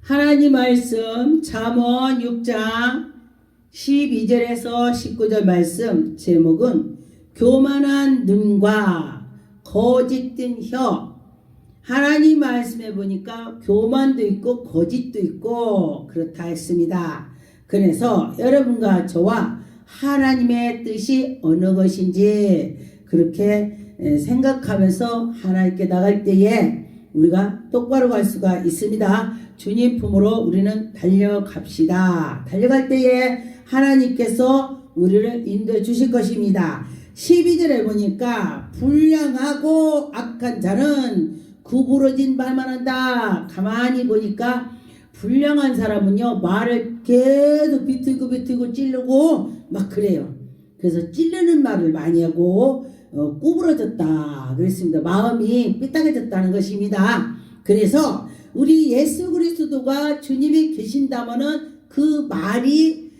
하나님 말씀 잠언 6장 12절에서 19절 말씀 제목은 교만한 눈과 거짓된 혀. 하나님 말씀에 보니까 교만도 있고 거짓도 있고 그렇다 했습니다. 그래서 여러분과 저와 하나님의 뜻이 어느 것인지 그렇게 생각하면서 하나님께 나갈 때에 우리가 똑바로 갈 수가 있습니다. 주님 품으로 우리는 달려갑시다. 달려갈 때에 하나님께서 우리를 인도해 주실 것입니다. 12절에 보니까 불량하고 악한 자는 구부러진 말만 한다. 가만히 보니까 불량한 사람은요 말을 계속 비틀고 찌르고 막 그래요. 그래서 찌르는 말을 많이 하고 구부러졌다 그랬습니다. 마음이 삐딱해졌다는 것입니다. 그래서 우리 예수 그리스도가 주님이 계신다면은 그 말이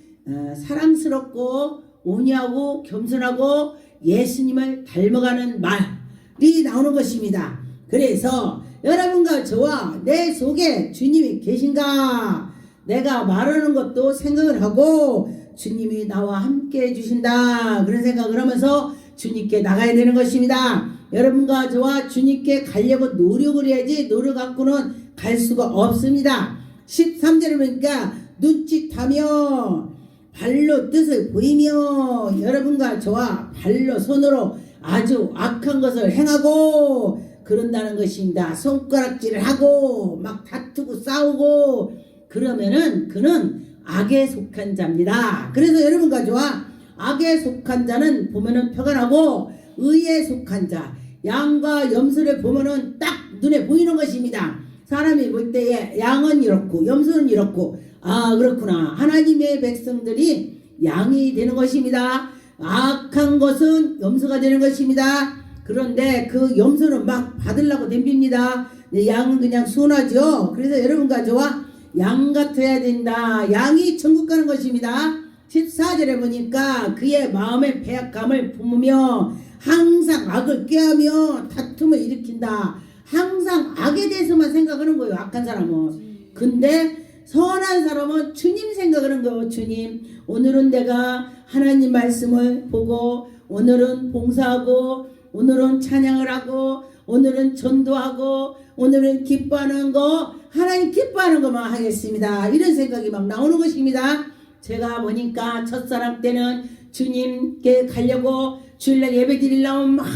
사랑스럽고 온유하고 겸손하고 예수님을 닮아가는 말이 나오는 것입니다. 그래서 여러분과 저와 내 속에 주님이 계신가? 내가 말하는 것도 생각을 하고 주님이 나와 함께 해주신다 그런 생각을 하면서 주님께 나가야 되는 것입니다. 여러분과 저와 주님께 가려고 노력을 해야지 노력 갖고는 갈 수가 없습니다. 13절에 보니까 눈짓하며 발로 뜻을 보이며 여러분과 저와 발로 손으로 아주 악한 것을 행하고 그런다는 것입니다. 손가락질을 하고 막 다투고 싸우고 그러면은 그는 악에 속한 자입니다. 그래서 여러분과 저와 악에 속한 자는 보면은 표가 나고 의에 속한 자 양과 염소를 보면은 딱 눈에 보이는 것입니다. 사람이 볼 때에 양은 이렇고 염소는 이렇고 아 그렇구나 하나님의 백성들이 양이 되는 것입니다. 악한 것은 염소가 되는 것입니다. 그런데 그 염소는 막 받으려고 덤빕니다. 양은 그냥 순하죠. 그래서 여러분과 저와 양 같아야 된다. 양이 천국 가는 것입니다. 14절에 보니까 그의 마음의 배약함을 품으며 항상 악을 꾀하며 다툼을 일으킨다. 항상 악에 대해서만 생각하는 거예요. 악한 사람은. 근데 선한 사람은 주님 생각하는 거예요. 주님 오늘은 내가 하나님 말씀을 보고 오늘은 봉사하고 오늘은 찬양을 하고 오늘은 전도하고 오늘은 기뻐하는 거 하나님 기뻐하는 것만 하겠습니다. 이런 생각이 막 나오는 것입니다. 제가 보니까 첫사랑 때는 주님께 가려고 주일날 예배 드리려면 막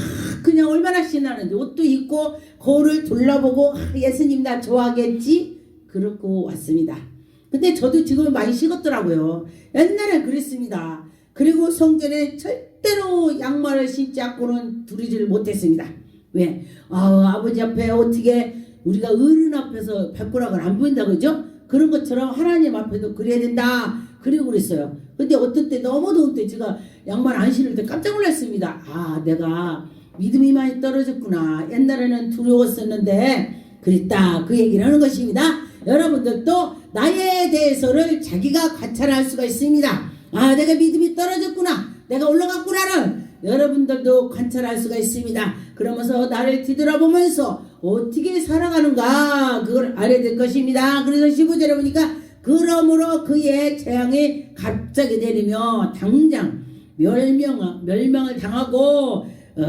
그냥 얼마나 신나는데 옷도 입고 거울을 둘러보고 예수님 나 좋아하겠지? 그러고 왔습니다. 근데 저도 지금 많이 식었더라고요. 옛날엔 그랬습니다. 그리고 성전에 절대로 양말을 신지 않고는 두르지를 못했습니다. 왜? 아버지 앞에 어떻게 우리가 어른 앞에서 발가락을 안 보인다 그죠? 그런 것처럼 하나님 앞에도 그래야 된다. 그리고 그랬어요. 근데 어떤 때 너무 더울 때 제가 양말 안 신을 때 깜짝 놀랐습니다. 아 내가 믿음이 많이 떨어졌구나. 옛날에는 두려웠었는데 그랬다. 그 얘기를 하는 것입니다. 여러분들도 나에 대해서를 자기가 관찰할 수가 있습니다. 아 내가 믿음이 떨어졌구나. 내가 올라갔구나를 여러분들도 관찰할 수가 있습니다. 그러면서 나를 뒤돌아보면서 어떻게 살아가는가 그걸 알아야 될 것입니다. 그래서 15절에 보니까 그러므로 그의 재앙이 갑자기 내리며 당장 멸망을 당하고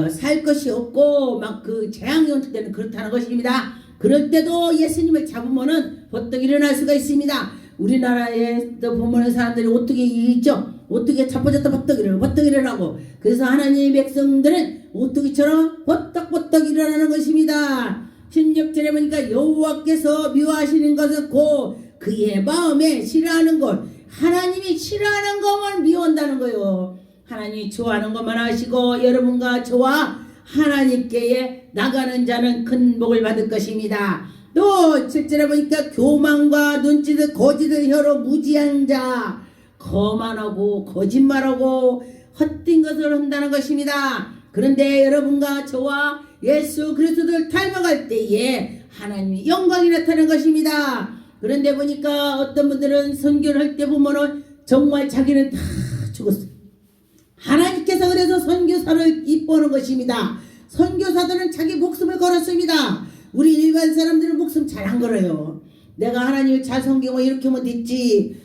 살 것이 없고 막 그 재앙이 올 때는 그렇다는 것입니다. 그럴 때도 예수님을 잡으면은 버떡 일어날 수가 있습니다. 우리나라에도 보면은 사람들이 어떻게 있죠? 어떻게 자빠졌다 버떡 일어나고 그래서 하나님의 백성들은 오뚜기처럼 버떡 일어나는 것입니다. 16절에 보니까 여호와께서 미워하시는 것은 곧 그의 마음에 싫어하는 것 하나님이 싫어하는 것만 미워한다는 거예요. 하나님이 좋아하는 것만 하시고 여러분과 저와 하나님께 나가는 자는 큰 복을 받을 것입니다. 또 7절에 보니까 교만과 눈짓을 거짓을 혀로 무지한 자 거만하고 거짓말하고 헛된 것을 한다는 것입니다. 그런데 여러분과 저와 예수 그리스도를 닮아갈 때에 하나님의 영광이 나타나는 것입니다. 그런데 보니까 어떤 분들은 선교를 할 때 보면은 정말 자기는 다 죽었어요. 하나님께서 그래서 선교사를 이뻐하는 것입니다. 선교사들은 자기 목숨을 걸었습니다. 우리 일반 사람들은 목숨 잘 안 걸어요. 내가 하나님을 잘 섬기고 이렇게 하면 됐지.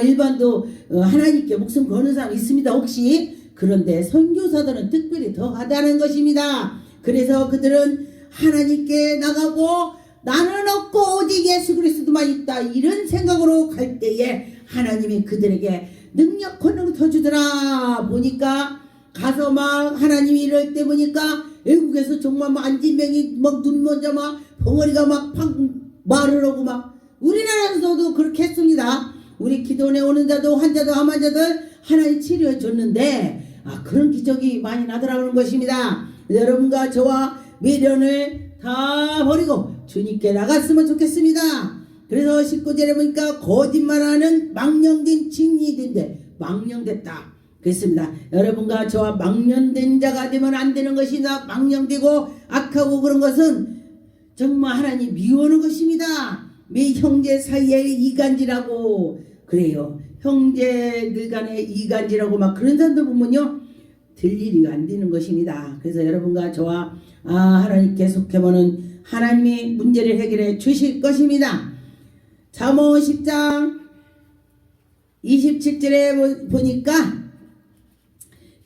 일반도 하나님께 목숨 거는 사람 있습니다 혹시? 그런데 선교사들은 특별히 더 하다는 것입니다. 그래서 그들은 하나님께 나가고 나는 없고 오직 예수 그리스도만 있다 이런 생각으로 갈 때에 하나님이 그들에게 능력 권능을 더 주더라. 보니까 가서 막 하나님이 이럴 때 보니까 외국에서 정말 막 안진병이 막 눈 먼저 막 벙어리가 막 말을 하고 막 우리나라에서도 그렇게 했습니다. 우리 기도원에 오는 자도 환자도 암 환자들 하나님 치료해 줬는데 그런 기적이 많이 나더라는 것입니다. 여러분과 저와 미련을 다 버리고 주님께 나갔으면 좋겠습니다. 그래서 19절에 보니까 거짓말하는 망령된 징이된데 망령됐다 그랬습니다. 여러분과 저와 망령된 자가 되면 안 되는 것이나 망령되고 악하고 그런 것은 정말 하나님 미워하는 것입니다. 매 형제 사이에 이간질하고 그래요. 형제들 간에 이간질하고 막 그런 사람들 보면요 될 일이 안 되는 것입니다. 그래서 여러분과 저와 하나님께 속해보는 하나님이 문제를 해결해 주실 것입니다. 잠언 10장 27절에 보니까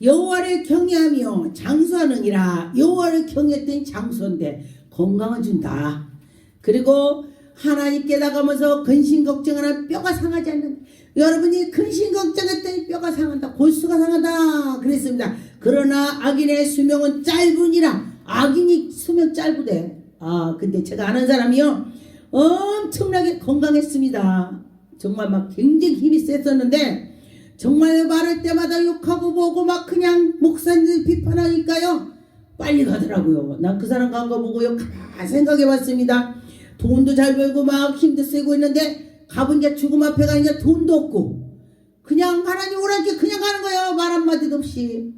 여호와를 경외하며 장수하느니라. 여호와를 경외했더니 장수인데 건강을 준다. 그리고 하나님께 나가면서 근심 걱정하나 뼈가 상하지 않는다. 여러분이 근심 걱정했더니 뼈가 상한다. 골수가 상하다 그랬습니다. 그러나 악인의 수명은 짧으니라. 악인이 수명 짧으대. 근데 제가 아는 사람이요 엄청나게 건강했습니다. 정말 막 굉장히 힘이 셌었는데 정말 말할 때마다 욕하고 보고 막 그냥 목사님들 비판하니까요 빨리 가더라고요. 난 그 사람 간 거 보고요 가만히 생각해 봤습니다. 돈도 잘 벌고 막 힘도 쓰고 있는데 가본 게 죽음 앞에 가니까 돈도 없고 그냥 하나님 오라니까 그냥 가는 거예요. 말 한마디도 없이.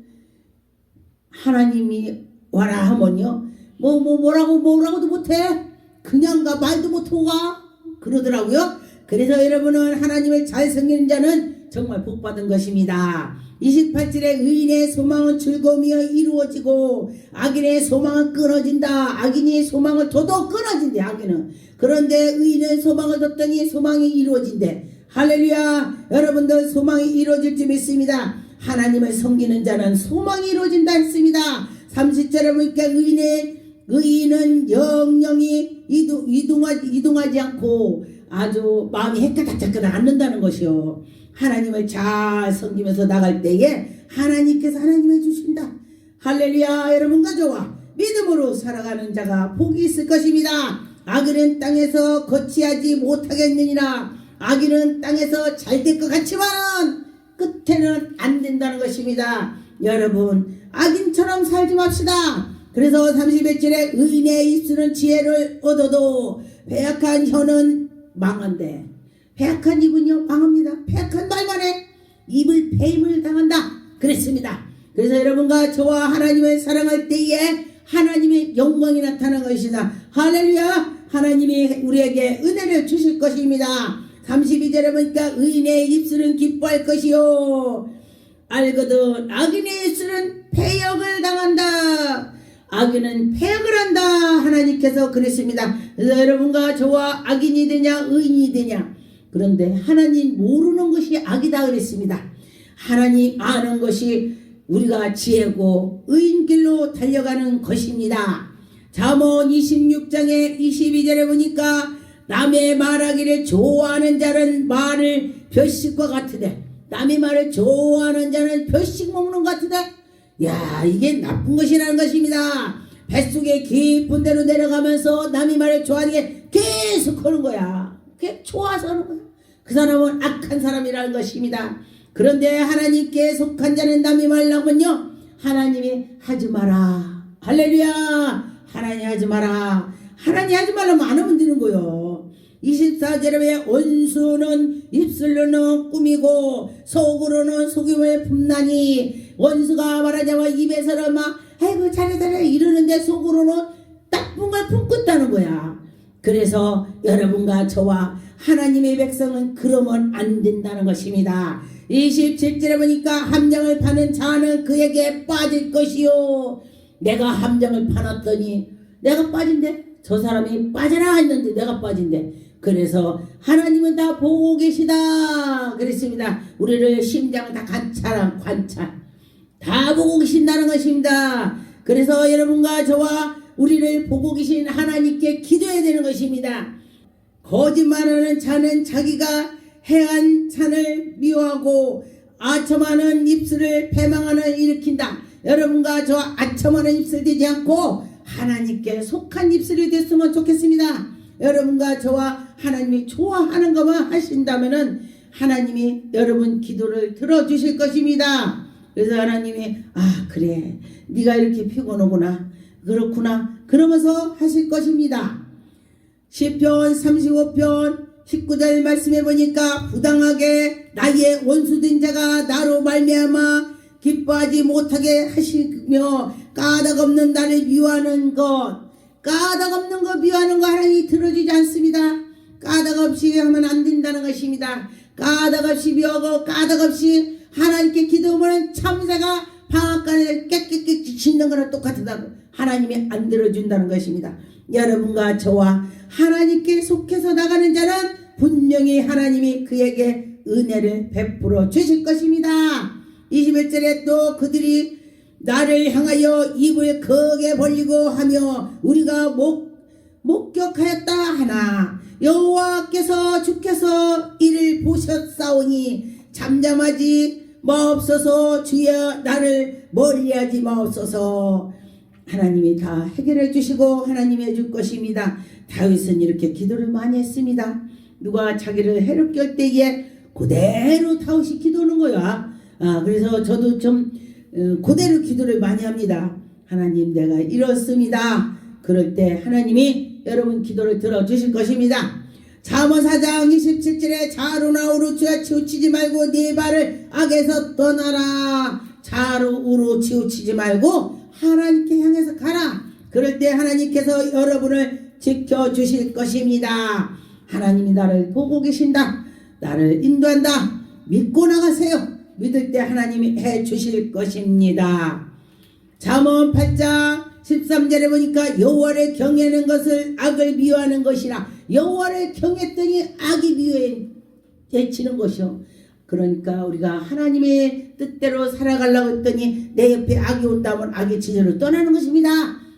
하나님이 와라 하면요 뭐라고도 못해. 그냥 가. 말도 못하고 가. 그러더라고요. 그래서 여러분은 하나님을 잘 섬기는 자는 정말 복받은 것입니다. 28절에 의인의 소망은 즐거움이여 이루어지고 악인의 소망은 끊어진다. 악인의 소망을 둬도 끊어진대. 악인은. 그런데 의인은 소망을 뒀더니 소망이 이루어진대. 할렐루야. 여러분들 소망이 이루어질 줄 믿습니다. 하나님을 섬기는 자는 소망이 이루어진다 했습니다. 30절에 보니까 의인은 영영이 이동하지 않고 아주 마음이 헷가닥 않는다는 것이요. 하나님을 잘 섬기면서 나갈 때에 하나님께서 하나님을 주신다. 할렐루야. 여러분과 저와 믿음으로 살아가는 자가 복이 있을 것입니다. 악인은 땅에서 거치하지 못하겠느니라. 악인은 땅에서 잘 될 것 같지만 끝에는 안 된다는 것입니다. 여러분 악인처럼 살지 맙시다. 그래서 31절에 의인의 입술은 지혜를 얻어도 배약한 혀는 망한대. 배약한 입은요 망합니다. 배약한 말만 해 입을 폐임을 당한다 그랬습니다. 그래서 여러분과 저와 하나님을 사랑할 때에 하나님의 영광이 나타나는 것이다. 할렐루야. 하나님이 우리에게 은혜를 주실 것입니다. 32절에 보니까 의인의 입술은 기뻐할 것이요 알거든 악인의 입술은 패역을 당한다. 악인은 패역을 한다. 하나님께서 그랬습니다. 그래서 여러분과 저와 악인이 되냐 의인이 되냐 그런데 하나님 모르는 것이 악이다 그랬습니다. 하나님 아는 것이 우리가 지혜고 의인길로 달려가는 것입니다. 잠언 26장의 22절에 보니까 남의 말하기를 좋아하는 자는 말을 벼식과 같으되 남의 말을 좋아하는 자는 벼식 먹는 것 같으되 야 이게 나쁜 것이라는 것입니다. 뱃속에 깊은 데로 내려가면서 남의 말을 좋아하는 게 계속 하는 거야. 그게 좋아서 하는 거야. 그 사람은 악한 사람이라는 것입니다. 그런데 하나님께 속한 자는 남의 말 나오면요 하나님이 하지 마라. 할렐루야. 하나님 하지 마라. 하나님 하지 말라면 안 하면 되는 거요. 24절에 왜 원수는 입술로는 꾸미고 속으로는 속임을 품나니 원수가 말하자마 입에서는 막 아이고 잘해 이러는데 속으로는 나쁜 걸 품고 있다는 거야. 그래서 여러분과 저와 하나님의 백성은 그러면 안 된다는 것입니다. 27절에 보니까 함정을 파는 자는 그에게 빠질 것이요. 내가 함정을 파놨더니 내가 빠진대. 저 사람이 빠져라 했는데 내가 빠진대. 그래서 하나님은 다 보고 계시다 그랬습니다. 우리를 심장 다 관찰 다 보고 계신다는 것입니다. 그래서 여러분과 저와 우리를 보고 계신 하나님께 기도해야 되는 것입니다. 거짓말하는 자는 자기가 행한 산을 미워하고 아첨하는 입술을 패망하는 일으킨다. 여러분과 저와 아첨하는 입술 되지 않고 하나님께 속한 입술이 됐으면 좋겠습니다. 여러분과 저와 하나님이 좋아하는 것만 하신다면은 하나님이 여러분 기도를 들어주실 것입니다. 그래서 하나님이 그래 네가 이렇게 피곤하구나 그렇구나 그러면서 하실 것입니다. 시편 35편 19절 말씀해 보니까 부당하게 나의 원수된 자가 나로 말미암아 기뻐하지 못하게 하시며 까닭없는 나를 미워하는 것 까닭없는 거 미워하는 거 하나님이 들어주지 않습니다. 까닭없이 하면 안 된다는 것입니다. 까닭없이 미워하고 까닭없이 하나님께 기도하면 참새가 방앗간을 깨끗이 짖는 거랑 똑같다고 하나님이 안 들어준다는 것입니다. 여러분과 저와 하나님께 속해서 나가는 자는 분명히 하나님이 그에게 은혜를 베풀어 주실 것입니다. 21절에 또 그들이 나를 향하여 입을 크게 벌리고 하며 우리가 목격하였다 하나 여호와께서 주께서 이를 보셨사오니 잠잠하지 마옵소서 주여 나를 멀리하지 마옵소서. 하나님이 다 해결해 주시고 하나님이 해줄 것입니다. 다윗은 이렇게 기도를 많이 했습니다. 누가 자기를 해롭게 할 때에 그대로 다윗이 기도하는 거야. 그래서 저도 좀 그대로 기도를 많이 합니다. 하나님 내가 이렇습니다. 그럴 때 하나님이 여러분 기도를 들어주실 것입니다. 잠언 4장 27절에 좌로나 우로 치우치지 말고 네 발을 악에서 떠나라. 좌로 우로 치우치지 말고 하나님께 향해서 가라. 그럴 때 하나님께서 여러분을 지켜주실 것입니다. 하나님이 나를 보고 계신다. 나를 인도한다. 믿고 나가세요. 믿을 때 하나님이 해주실 것입니다. 잠언 8장 13절에 보니까 여호와를 경외하는 것을 악을 미워하는 것이라. 여호와를 경외했더니 악이 미워해지는 것이요. 그러니까 우리가 하나님의 뜻대로 살아가려고 했더니 내 옆에 악이 온다면 악의 지절을 떠나는 것입니다.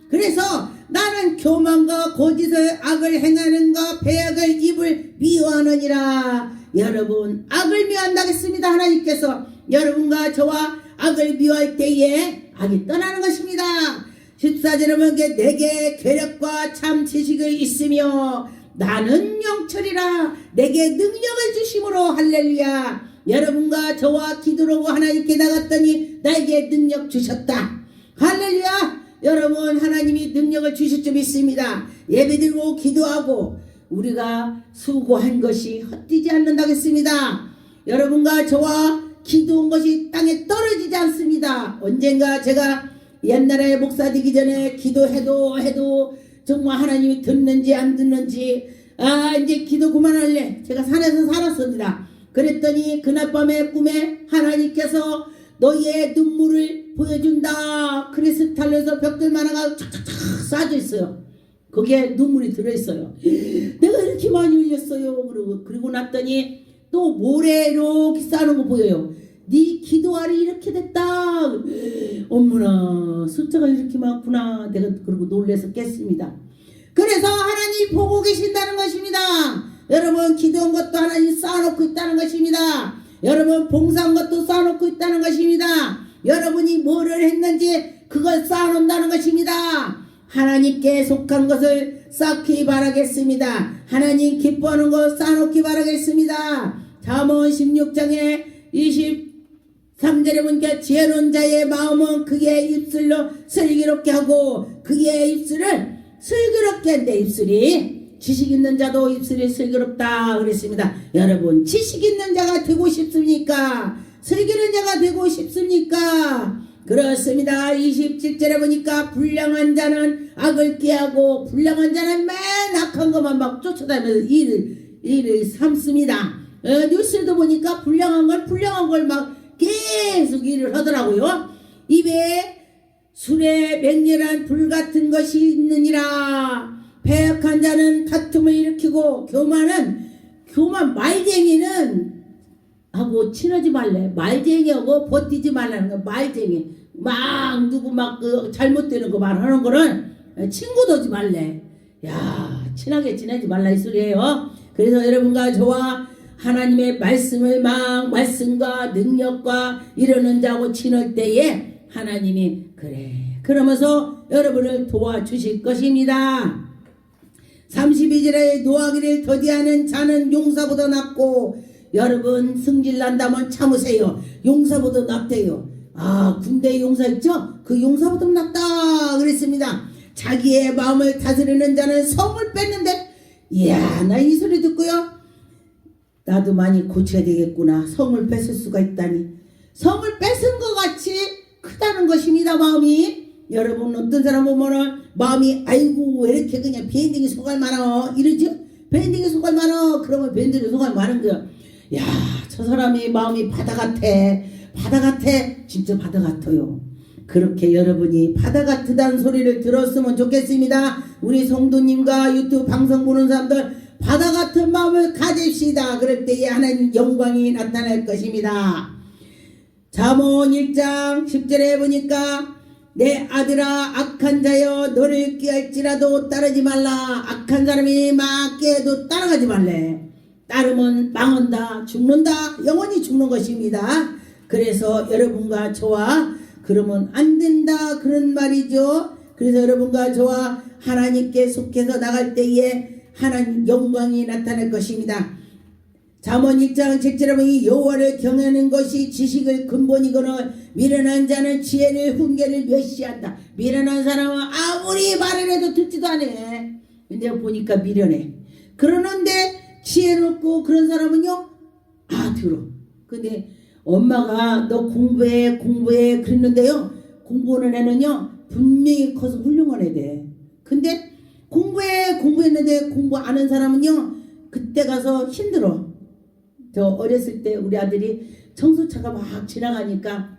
그래서 나는 교만과 거짓을 악을 행하는가 배악을 입을 미워하느니라. 여러분 악을 미워한다겠습니다. 하나님께서 여러분과 저와 악을 미워할 때에 악이 떠나는 것입니다. 14절에 보면 내게 계력과 참 지식을 있으며 나는 영철이라. 내게 능력을 주심으로 할렐루야. 여러분과 저와 기도하고 하나님께 나갔더니 나에게 능력 주셨다. 할렐루야. 여러분 하나님이 능력을 주실 줄 믿습니다. 예배드리고 기도하고 우리가 수고한 것이 헛되지 않는다겠습니다. 여러분과 저와 기도한 것이 땅에 떨어지지 않습니다. 언젠가 제가 옛날에 목사 되기 전에 기도해도 정말 하나님이 듣는지 안 듣는지 이제 기도 그만할래. 제가 산에서 살았습니다. 그랬더니 그날 밤에 꿈에 하나님께서 너희의 눈물을 보여준다. 크리스탈에서 벽돌만 하가 착착착 쌓여져 있어요. 거기에 눈물이 들어있어요. 내가 이렇게 많이 흘렸어요. 그리고 났더니 또 모래 이렇게 쌓는 거 보여요. 네 기도알이 이렇게 됐다. 어머나 숫자가 이렇게 많구나. 내가 그러고 놀래서 깼습니다. 그래서 하나님 보고 계신다는 것입니다. 여러분 기도한 것도 하나님 쌓아놓고 있다는 것입니다. 여러분 봉사한 것도 쌓아놓고 있다는 것입니다. 여러분이 뭐를 했는지 그걸 쌓아놓는다는 것입니다. 하나님께 속한 것을 쌓기 바라겠습니다. 하나님 기뻐하는 것 쌓아놓기 바라겠습니다. 잠언 16장에 23절에 보니까 지혜로운 자의 마음은 그의 입술로 슬기롭게 하고 그의 입술을 슬기롭게 한대. 입술이 지식 있는 자도 입술이 슬기롭다 그랬습니다. 여러분 지식 있는 자가 되고 싶습니까? 슬기로운 자가 되고 싶습니까? 그렇습니다. 27절에 보니까 불량한 자는 악을 꾀하고 불량한 자는 맨 악한 것만 막 쫓아다니면서 일을 삼습니다. 뉴스에도 보니까 불량한 걸 막 계속 일을 하더라고요. 입에 술에 맹렬한 불 같은 것이 있느니라. 패역한 자는 다툼을 일으키고 교만 말쟁이는 하고 친하지 말래. 말쟁이하고 버티지 말라는 거. 말쟁이 막 누구 막 그 잘못되는 거 말하는 거는 친구 되지 말래. 야, 친하게 지내지 말라 이 소리예요. 그래서 여러분과 저와 하나님의 말씀을 막 말씀과 능력과 이러는 자하고 친할 때에 하나님이 그래 그러면서 여러분을 도와주실 것입니다. 32절에 노하기를 더디하는 자는 용사보다 낫고, 여러분 승질난다면 참으세요. 용사보다 낫대요. 아, 군대 용사 있죠? 그 용사보다 낫다 그랬습니다. 자기의 마음을 다스리는 자는 성을 뺐는데, 이야, 나 이 소리 듣고요, 나도 많이 고쳐야 되겠구나. 성을 뺏을 수가 있다니. 성을 뺏은 것 같이 크다는 것입니다. 마음이. 여러분 어떤 사람 보면은 마음이 아이고 왜 이렇게 그냥 밴딩이 속알 많아 이러죠. 밴딩이 속알 많아. 그러면 밴딩이 속알 많은 거야. 야, 저 사람이 마음이 바다 같아. 바다 같아. 진짜 바다 같아요. 그렇게 여러분이 바다 같다는 소리를 들었으면 좋겠습니다. 우리 성도님과 유튜브 방송 보는 사람들 바다 같은 마음을 가집시다. 그럴 때에 하나님 영광이 나타날 것입니다. 잠언 1장 10절에 보니까 내 아들아 악한 자여 너를 꾀할지라도 따르지 말라. 악한 사람이 막 꾀해도 따라가지 말래. 따르면 망한다. 죽는다. 영원히 죽는 것입니다. 그래서 여러분과 저와 그러면 안 된다 그런 말이죠. 그래서 여러분과 저와 하나님께 속해서 나갈 때에 하나님 영광이 나타날 것입니다. 잠언 1장 7절에 보니 여호와를 경외하는 것이 지식의 근본이거늘 미련한 자는 지혜를 훈계를 멸시한다. 미련한 사람은 아무리 말을 해도 듣지도 않아. 근데 보니까 미련해. 그러는데 지혜롭고 그런 사람은요, 아 들어. 근데 엄마가 너 공부해 그랬는데요, 공부하는 애는요 분명히 커서 훌륭한 애 돼. 근데 공부했는데 공부 안 한 사람은요 그때 가서 힘들어. 저 어렸을 때 우리 아들이 청소차가 막 지나가니까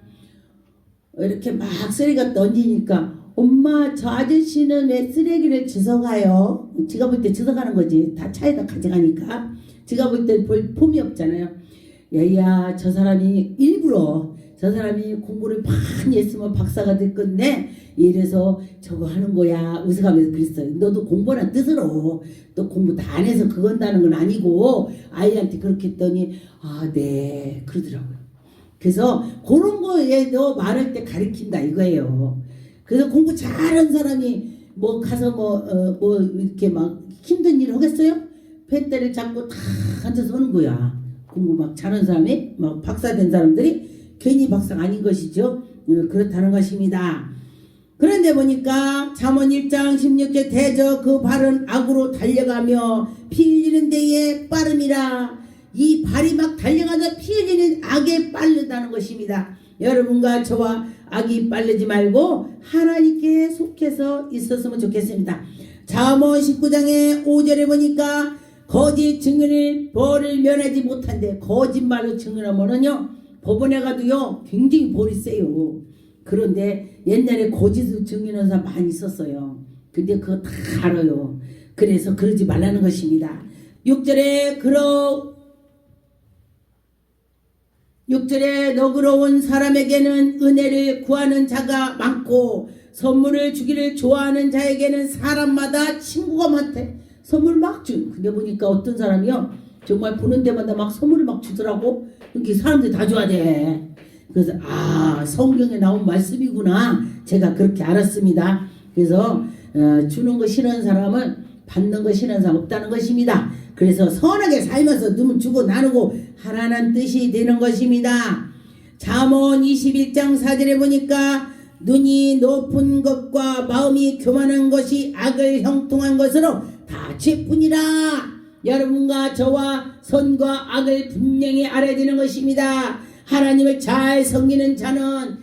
이렇게 막 쓰레기가 던지니까 엄마 저 아저씨는 왜 쓰레기를 주워가요? 지가 볼 때 주워가는 거지. 다 차에다 가져가니까 지가 볼 때 볼 폼이 없잖아요. 야야 저 사람이 일부러 저 사람이 공부를 많이 했으면 박사가 됐건데 이래서 저거 하는 거야 웃어가면서 그랬어요. 너도 공부하는 뜻으로 또 공부 다 안 해서 그건다는 건 아니고 아이한테 그렇게 했더니 아 네 그러더라고요. 그래서 그런 거에 너 말할 때 가르친다 이거예요. 그래서 공부 잘하는 사람이 뭐 가서 뭐 이렇게 막 힘든 일을 하겠어요? 펜대를 잡고 다 앉아서 하는 거야. 공부 막 잘하는 사람이 막 박사 된 사람들이 괜히 박사가 아닌 것이죠. 그렇다는 것입니다. 그런데 보니까 잠언 1장 16절 대저 그 발은 악으로 달려가며 피 흘리는 데에 빠름이라. 이 발이 막 달려가서 피 흘리는 악에 빠르다는 것입니다. 여러분과 저와 악이 빠르지 말고 하나님께 속해서 있었으면 좋겠습니다. 잠언 19장의 5절에 보니까 거짓 증인을 벌을 면하지 못한대. 거짓말로 증언하면은요 법원에 가도요 굉장히 벌이 세요. 그런데 옛날에 거짓을 증언하는 사람 많이 있었어요. 근데 그거 다 알아요. 그래서 그러지 말라는 것입니다. 6절에 너그러운 사람에게는 은혜를 구하는 자가 많고 선물을 주기를 좋아하는 자에게는 사람마다 친구가 많대. 선물 막 준. 근데 보니까 어떤 사람이요 정말 보는 데마다 막 선물을 막 주더라고. 이렇게 사람들이 다 줘야 돼. 그래서 아 성경에 나온 말씀이구나 제가 그렇게 알았습니다. 그래서 주는 거 싫어하는 사람은 받는 거 싫어하는 사람 없다는 것입니다. 그래서 선하게 살면서 누면 주고 나누고 하라는 뜻이 되는 것입니다. 잠언 21장 4절에 보니까 눈이 높은 것과 마음이 교만한 것이 악을 형통한 것으로 다 죄뿐이라. 여러분과 저와 선과 악을 분명히 알아야 되는 것입니다. 하나님을 잘 섬기는 자는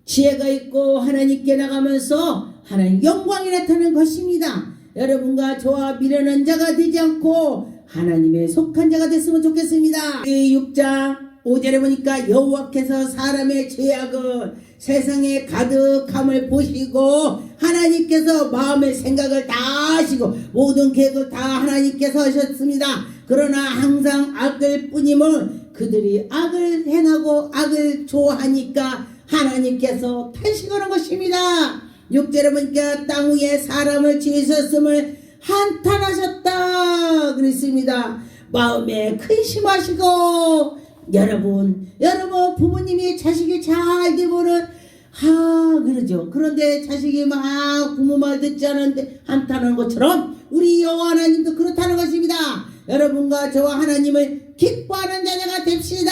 지혜가 있고 하나님께 나가면서 하나님 영광이 나타나는 것입니다. 여러분과 저와 미련한 자가 되지 않고 하나님의 속한 자가 됐으면 좋겠습니다. 6장 5절에 보니까 여호와께서 사람의 죄악을 세상에 가득함을 보시고 하나님께서 마음의 생각을 다 하시고 모든 계획을 다 하나님께서 하셨습니다. 그러나 항상 악을 뿐임을 그들이 악을 행하고 악을 좋아하니까 하나님께서 탄식하는 것입니다. 6절에 보니까 땅 위에 사람을 지으셨음을 한탄하셨다 그랬습니다. 마음에 근심하시고 여러분 부모님이 자식이 잘 되면은 그러죠. 그런데 자식이 막 부모 말 듣지 않는데 한탄하는 것처럼 우리 여호와 하나님도 그렇다는 것입니다. 여러분과 저와 하나님을 기뻐하는 자녀가 됩시다.